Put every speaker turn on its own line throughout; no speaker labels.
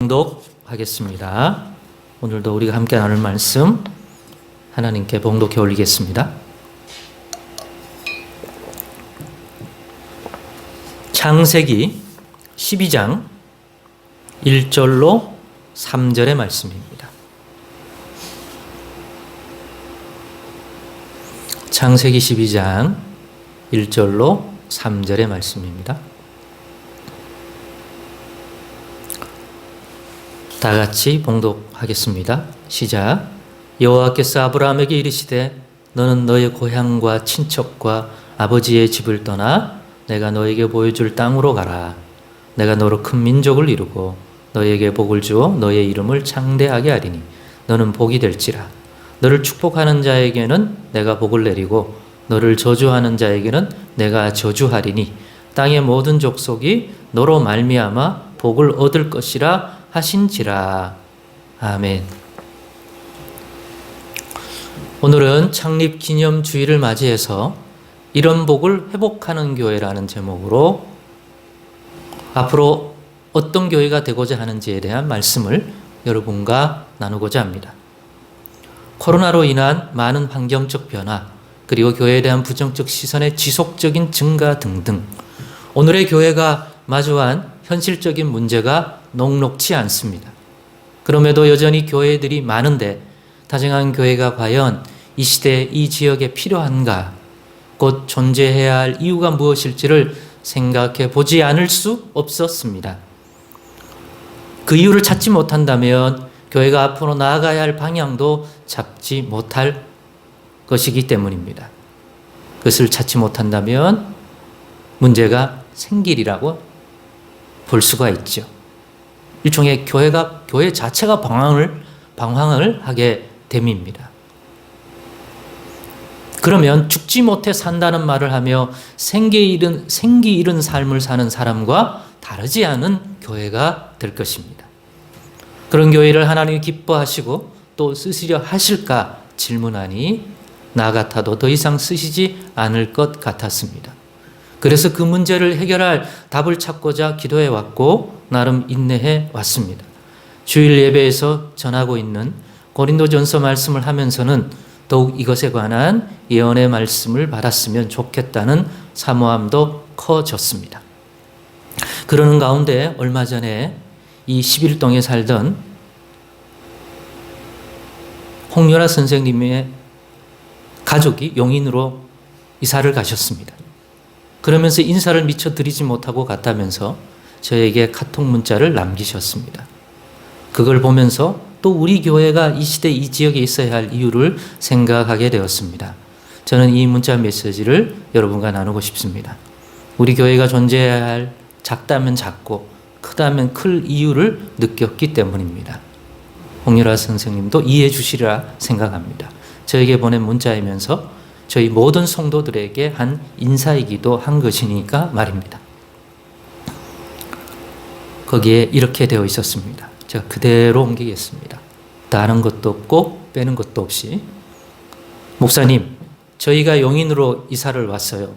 봉독하겠습니다. 오늘도 우리가 함께 나눌 말씀 하나님께 봉독해 올리겠습니다. 창세기 12장 1절로 3절의 말씀입니다. 창세기 12장 1절로 3절의 말씀입니다. 다 같이 봉독하겠습니다. 시작. 여호와께서 아브라함에게 이르시되 너는 너의 고향과 친척과 아버지의 집을 떠나 내가 너에게 보여줄 땅으로 가라. 내가 너로 큰 민족을 이루고 너에게 복을 주어 너의 이름을 창대하게 하리니 너는 복이 될지라. 너를 축복하는 자에게는 내가 복을 내리고 너를 저주하는 자에게는 내가 저주하리니 땅의 모든 족속이 너로 말미암아 복을 얻을 것이라 하신지라. 아멘. 오늘은 창립 기념 주일을 맞이해서 이런 복을 회복하는 교회라는 제목으로 앞으로 어떤 교회가 되고자 하는지에 대한 말씀을 여러분과 나누고자 합니다. 코로나로 인한 많은 환경적 변화, 그리고 교회에 대한 부정적 시선의 지속적인 증가 등등, 오늘의 교회가 마주한 현실적인 문제가 녹록치 않습니다. 그럼에도 여전히 교회들이 많은데 다정한 교회가 과연 이 시대에 이 지역에 필요한가, 곧 존재해야 할 이유가 무엇일지를 생각해 보지 않을 수 없었습니다. 그 이유를 찾지 못한다면 교회가 앞으로 나아가야 할 방향도 잡지 못할 것이기 때문입니다. 그것을 찾지 못한다면 문제가 생기리라고 볼 수가 있죠. 일종의 교회 자체가 방황을 하게 됨입니다. 그러면 죽지 못해 산다는 말을 하며 생기 잃은 삶을 사는 사람과 다르지 않은 교회가 될 것입니다. 그런 교회를 하나님이 기뻐하시고 또 쓰시려 하실까 질문하니 나 같아도 더 이상 쓰시지 않을 것 같았습니다. 그래서 그 문제를 해결할 답을 찾고자 기도해 왔고 나름 인내해 왔습니다. 주일 예배에서 전하고 있는 고린도전서 말씀을 하면서는 더욱 이것에 관한 예언의 말씀을 받았으면 좋겠다는 사모함도 커졌습니다. 그러는 가운데 얼마 전에 이 11동에 살던 홍유라 선생님의 가족이 용인으로 이사를 가셨습니다. 그러면서 인사를 미처 드리지 못하고 갔다면서 저에게 카톡 문자를 남기셨습니다. 그걸 보면서 또 우리 교회가 이 시대 이 지역에 있어야 할 이유를 생각하게 되었습니다. 저는 이 문자 메시지를 여러분과 나누고 싶습니다. 우리 교회가 존재해야 할 작다면 작고 크다면 클 이유를 느꼈기 때문입니다. 홍유라 선생님도 이해해 주시리라 생각합니다. 저에게 보낸 문자이면서 저희 모든 성도들에게 한 인사이기도 한 것이니까 말입니다. 거기에 이렇게 되어 있었습니다. 제가 그대로 옮기겠습니다. 다른 것도 없고 빼는 것도 없이. 목사님, 저희가 용인으로 이사를 왔어요.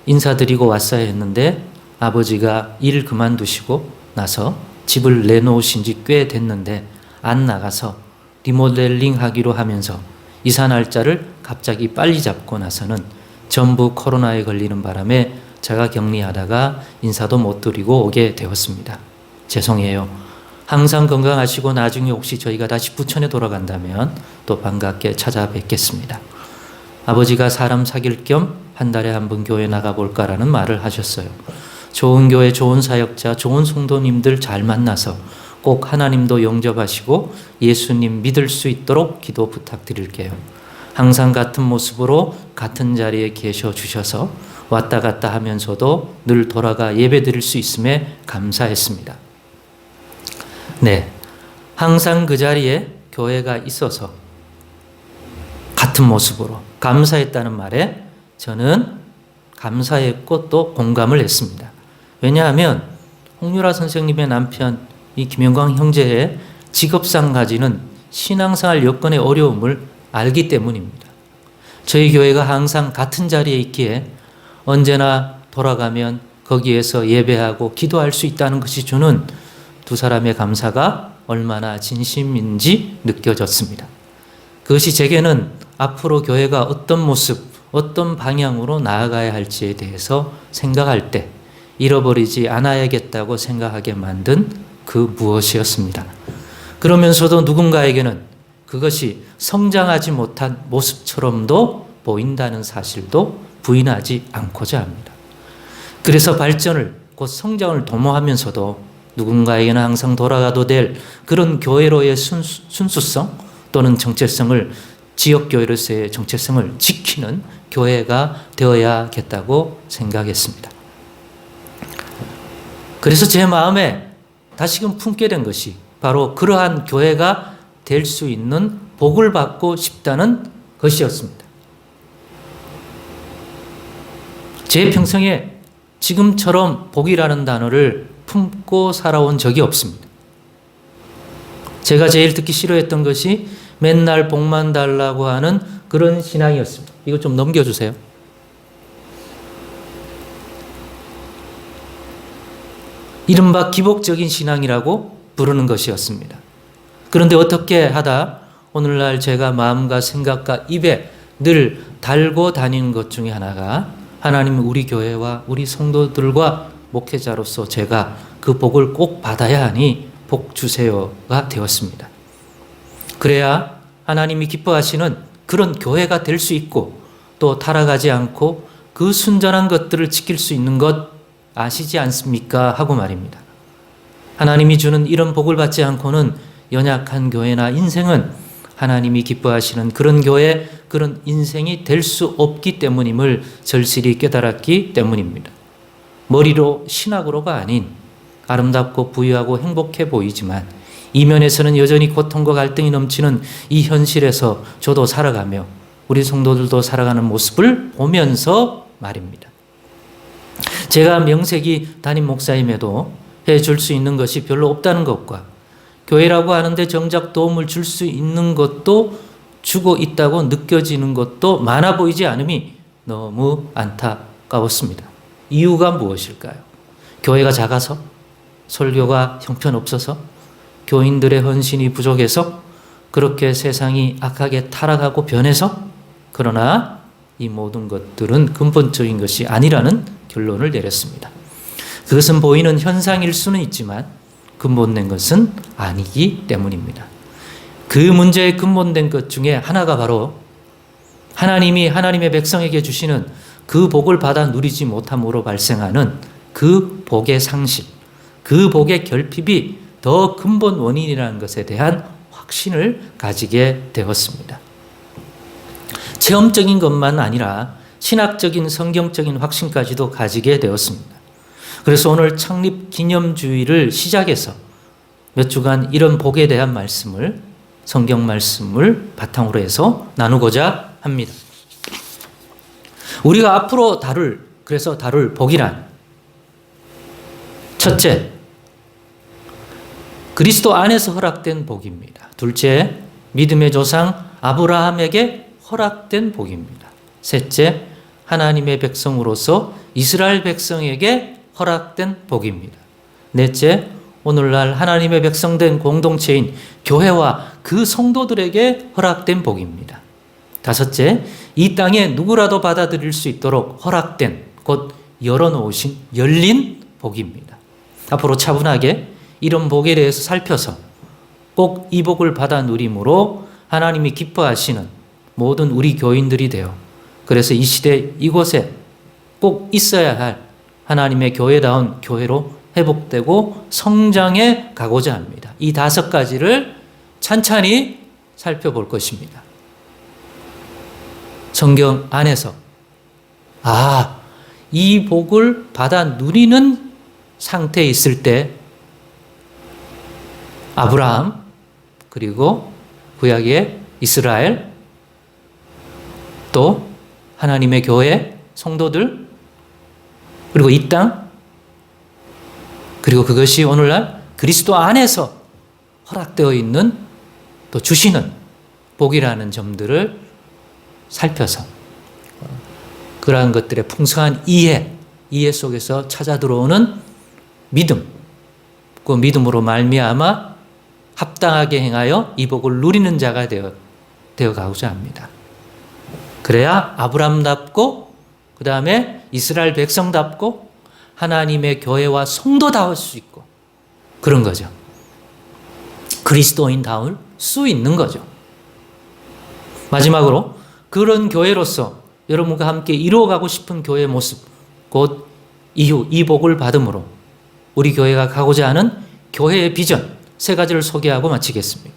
인사드리고 왔어야 했는데 아버지가 일 그만두시고 나서 집을 내놓으신 지 꽤 됐는데 안 나가서 리모델링 하기로 하면서 이사 날짜를 갑자기 빨리 잡고 나서는 전부 코로나에 걸리는 바람에 제가 격리하다가 인사도 못 드리고 오게 되었습니다. 죄송해요. 항상 건강하시고 나중에 혹시 저희가 다시 부천에 돌아간다면 또 반갑게 찾아뵙겠습니다. 아버지가 사람 사귈 겸 한 달에 한 번 교회 나가볼까라는 말을 하셨어요. 좋은 교회, 좋은 사역자, 좋은 성도님들 잘 만나서 꼭 하나님도 영접하시고 예수님 믿을 수 있도록 기도 부탁드릴게요. 항상 같은 모습으로 같은 자리에 계셔 주셔서 왔다 갔다 하면서도 늘 돌아가 예배 드릴 수 있음에 감사했습니다. 네, 항상 그 자리에 교회가 있어서 같은 모습으로 감사했다는 말에 저는 감사했고 또 공감을 했습니다. 왜냐하면 홍유라 선생님의 남편 이 김영광 형제의 직업상 가지는 신앙생활 여건의 어려움을 알기 때문입니다. 저희 교회가 항상 같은 자리에 있기에 언제나 돌아가면 거기에서 예배하고 기도할 수 있다는 것이 주는 두 사람의 감사가 얼마나 진심인지 느껴졌습니다. 그것이 제게는 앞으로 교회가 어떤 모습, 어떤 방향으로 나아가야 할지에 대해서 생각할 때 잃어버리지 않아야겠다고 생각하게 만든 그 무엇이었습니다. 그러면서도 누군가에게는 그것이 성장하지 못한 모습처럼도 보인다는 사실도 부인하지 않고자 합니다. 그래서 발전을, 곧 성장을 도모하면서도 누군가에게는 항상 돌아가도 될 그런 교회로의 순수성 또는 정체성을, 지역교회로서의 정체성을 지키는 교회가 되어야겠다고 생각했습니다. 그래서 제 마음에 다시금 품게 된 것이 바로 그러한 교회가 될 수 있는 복을 받고 싶다는 것이었습니다. 제 평생에 지금처럼 복이라는 단어를 품고 살아온 적이 없습니다. 제가 제일 듣기 싫어했던 것이 맨날 복만 달라고 하는 그런 신앙이었습니다. 이거 좀 넘겨주세요. 이른바 기복적인 신앙이라고 부르는 것이었습니다. 그런데 어떻게 하다 오늘날 제가 마음과 생각과 입에 늘 달고 다니는 것 중에 하나가 하나님 우리 교회와 우리 성도들과 목회자로서 제가 그 복을 꼭 받아야 하니 복 주세요가 되었습니다. 그래야 하나님이 기뻐하시는 그런 교회가 될 수 있고 또 타락하지 않고 그 순전한 것들을 지킬 수 있는 것 아시지 않습니까? 하고 말입니다. 하나님이 주는 이런 복을 받지 않고는 연약한 교회나 인생은 하나님이 기뻐하시는 그런 교회, 그런 인생이 될 수 없기 때문임을 절실히 깨달았기 때문입니다. 머리로 신학으로가 아닌 아름답고 부유하고 행복해 보이지만 이면에서는 여전히 고통과 갈등이 넘치는 이 현실에서 저도 살아가며 우리 성도들도 살아가는 모습을 보면서 말입니다. 제가 명색이 담임 목사임에도 해줄 수 있는 것이 별로 없다는 것과 교회라고 하는데 정작 도움을 줄 수 있는 것도 주고 있다고 느껴지는 것도 많아 보이지 않음이 너무 안타까웠습니다. 이유가 무엇일까요? 교회가 작아서? 설교가 형편없어서? 교인들의 헌신이 부족해서? 그렇게 세상이 악하게 타락하고 변해서? 그러나 이 모든 것들은 근본적인 것이 아니라는 결론을 내렸습니다. 그것은 보이는 현상일 수는 있지만 근본된 것은 아니기 때문입니다. 그 문제의 근본된 것 중에 하나가 바로 하나님이 하나님의 백성에게 주시는 그 복을 받아 누리지 못함으로 발생하는 그 복의 상실, 그 복의 결핍이 더 근본 원인이라는 것에 대한 확신을 가지게 되었습니다. 체험적인 것만 아니라 신학적인 성경적인 확신까지도 가지게 되었습니다. 그래서 오늘 창립 기념주의를 시작해서 몇 주간 이런 복에 대한 말씀을, 성경 말씀을 바탕으로 해서 나누고자 합니다. 우리가 앞으로 다룰 복이란 첫째, 그리스도 안에서 허락된 복입니다. 둘째, 믿음의 조상 아브라함에게 허락된 복입니다. 셋째, 하나님의 백성으로서 이스라엘 백성에게 허락된 복입니다. 넷째, 오늘날 하나님의 백성된 공동체인 교회와 그 성도들에게 허락된 복입니다. 다섯째, 이 땅에 누구라도 받아들일 수 있도록 허락된, 곧 열어놓으신 열린 복입니다. 앞으로 차분하게 이런 복에 대해서 살펴서 꼭 이 복을 받아 누림으로 하나님이 기뻐하시는 모든 우리 교인들이 되어 그래서 이 시대 이곳에 꼭 있어야 할 하나님의 교회다운 교회로 회복되고 성장해 가고자 합니다. 이 5가지를 찬찬히 살펴볼 것입니다. 성경 안에서 이 복을 받아 누리는 상태에 있을 때 아브라함 그리고 구약의 이스라엘 또 하나님의 교회 성도들 그리고 이 땅 그리고 그것이 오늘날 그리스도 안에서 허락되어 있는 또 주시는 복이라는 점들을 살펴서 그러한 것들의 풍성한 이해 속에서 찾아 들어오는 믿음 그 믿음으로 말미암아 합당하게 행하여 이 복을 누리는 자가 되어 가고자 합니다. 그래야 아브라함답고 그 다음에 이스라엘 백성답고 하나님의 교회와 성도다울 수 있고 그런 거죠. 그리스도인다울 수 있는 거죠. 마지막으로 그런 교회로서 여러분과 함께 이루어가고 싶은 교회의 모습, 곧 이후 이 복을 받음으로 우리 교회가 가고자 하는 교회의 비전 3가지를 소개하고 마치겠습니다.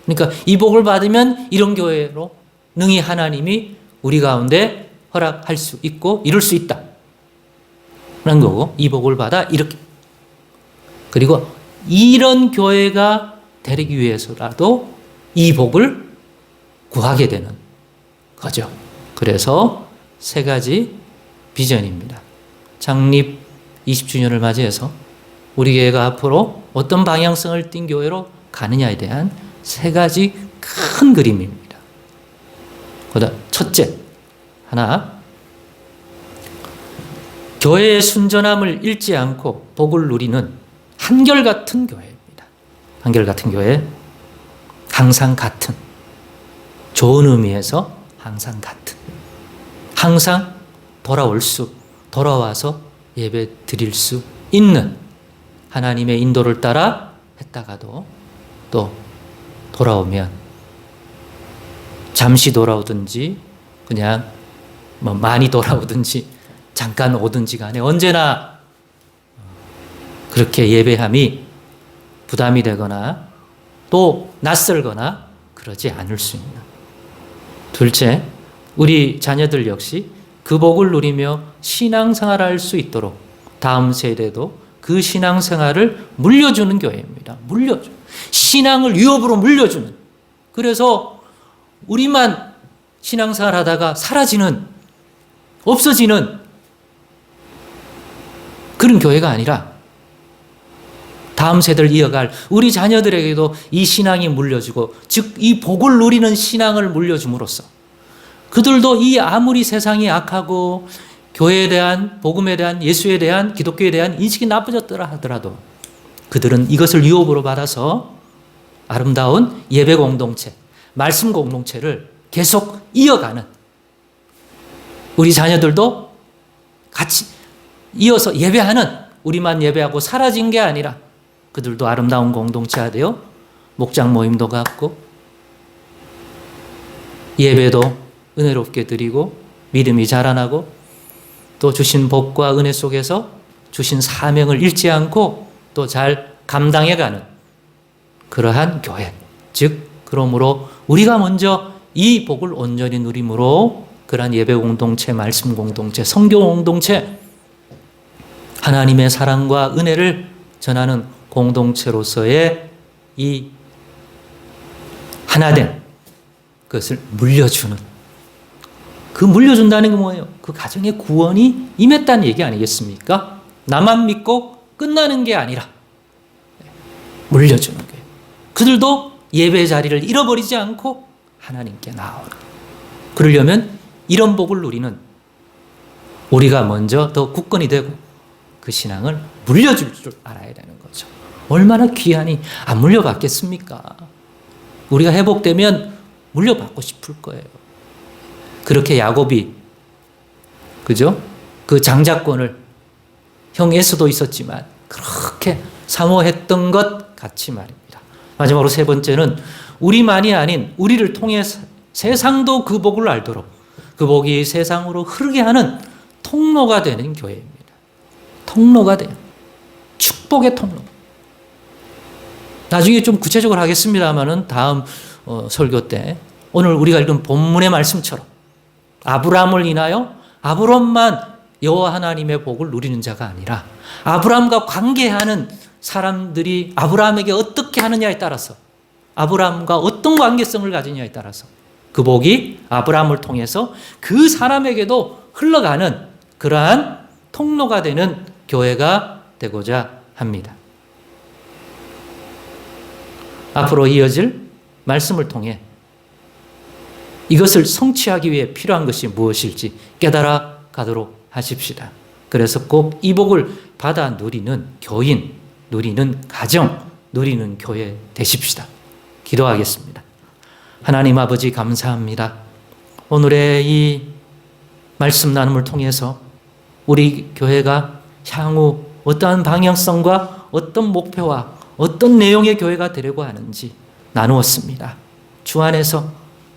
그러니까 이 복을 받으면 이런 교회로 능히 하나님이 우리 가운데 허락할 수 있고 이룰 수 있다 라는 거고, 이 복을 받아 이렇게, 그리고 이런 교회가 되기 위해서라도 이 복을 구하게 되는 거죠. 그래서 3가지 비전입니다. 창립 20주년을 맞이해서 우리 교회가 앞으로 어떤 방향성을 띈 교회로 가느냐에 대한 3가지 큰 그림입니다. 그다음 첫째, 하나, 교회의 순전함을 잃지 않고 복을 누리는 한결같은 교회입니다. 한결같은 교회, 항상 같은, 좋은 의미에서 항상 같은, 항상 돌아와서 예배 드릴 수 있는, 하나님의 인도를 따라 했다가도 또 돌아오면 잠시 돌아오든지 그냥 많이 돌아오든지 잠깐 오든지 간에 언제나 그렇게 예배함이 부담이 되거나 또 낯설거나 그러지 않을 수 있는. 둘째, 우리 자녀들 역시 그 복을 누리며 신앙생활을 할 수 있도록 다음 세대도 그 신앙생활을 물려주는 교회입니다. 신앙을 위협으로 물려주는. 그래서 우리만 신앙생활 하다가 사라지는, 없어지는 그런 교회가 아니라 다음 세대를 이어갈 우리 자녀들에게도 이 신앙이 물려주고, 즉 이 복을 누리는 신앙을 물려줌으로써 그들도 이 아무리 세상이 악하고 교회에 대한, 복음에 대한, 예수에 대한, 기독교에 대한 인식이 나빠졌더라 하더라도 그들은 이것을 유업으로 받아서 아름다운 예배 공동체, 말씀 공동체를 계속 이어가는, 우리 자녀들도 같이 이어서 예배하는, 우리만 예배하고 사라진 게 아니라 그들도 아름다운 공동체가 되어 목장 모임도 갖고 예배도 은혜롭게 드리고 믿음이 자라나고 또 주신 복과 은혜 속에서 주신 사명을 잃지 않고 또 잘 감당해가는 그러한 교회. 즉 그러므로 우리가 먼저 이 복을 온전히 누림으로 그러한 예배 공동체, 말씀 공동체, 성교 공동체, 하나님의 사랑과 은혜를 전하는 공동체로서의 이 하나된 그것을 물려주는, 그 물려준다는 게 뭐예요? 그 가정의 구원이 임했다는 얘기 아니겠습니까? 나만 믿고 끝나는 게 아니라 물려주는 거예요. 그들도 예배 자리를 잃어버리지 않고 하나님께 나오는. 그러려면 이런 복을 누리는 우리가 먼저 더 굳건히 되고 그 신앙을 물려줄 줄 알아야 되는 거죠. 얼마나 귀하니 안 물려받겠습니까? 우리가 회복되면 물려받고 싶을 거예요. 그렇게 야곱이, 그죠? 그 장자권을 형 에서도 있었지만 그렇게 사모했던 것 같이 말입니다. 마지막으로 3번째는 우리만이 아닌 우리를 통해 세상도 그 복을 알도록 그 복이 세상으로 흐르게 하는 통로가 되는 교회입니다. 통로가 돼요. 축복의 통로. 나중에 좀 구체적으로 하겠습니다만은 다음 설교 때 오늘 우리가 읽은 본문의 말씀처럼 아브라함을 인하여 아브람만 여호와 하나님의 복을 누리는 자가 아니라 아브라함과 관계하는 사람들이 아브라함에게 어떻게 하느냐에 따라서, 아브라함과 어떤 관계성을 가지냐에 따라서 그 복이 아브라함을 통해서 그 사람에게도 흘러가는 그러한 통로가 되는 교회가 되고자 합니다. 앞으로 이어질 말씀을 통해 이것을 성취하기 위해 필요한 것이 무엇일지 깨달아 가도록 하십시다. 그래서 꼭 이 복을 받아 누리는 교인, 누리는 가정, 누리는 교회 되십시다. 기도하겠습니다. 하나님 아버지 감사합니다. 오늘의 이 말씀 나눔을 통해서 우리 교회가 향후 어떠한 방향성과 어떤 목표와 어떤 내용의 교회가 되려고 하는지 나누었습니다. 주 안에서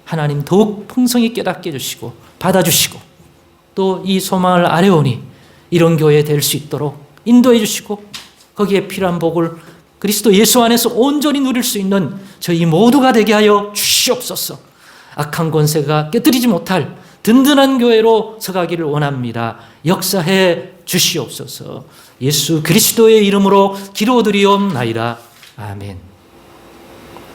하나님 더욱 풍성히 깨닫게 해주시고 받아주시고 또 이 소망을 아뢰오니 이런 교회 될 수 있도록 인도해 주시고 거기에 필요한 복을 그리스도 예수 안에서 온전히 누릴 수 있는 저희 모두가 되게 하여 주시옵소서. 악한 권세가 깨뜨리지 못할 든든한 교회로 서가기를 원합니다. 역사해 주시옵소서. 예수 그리스도의 이름으로 기도드리옵나이다. 아멘.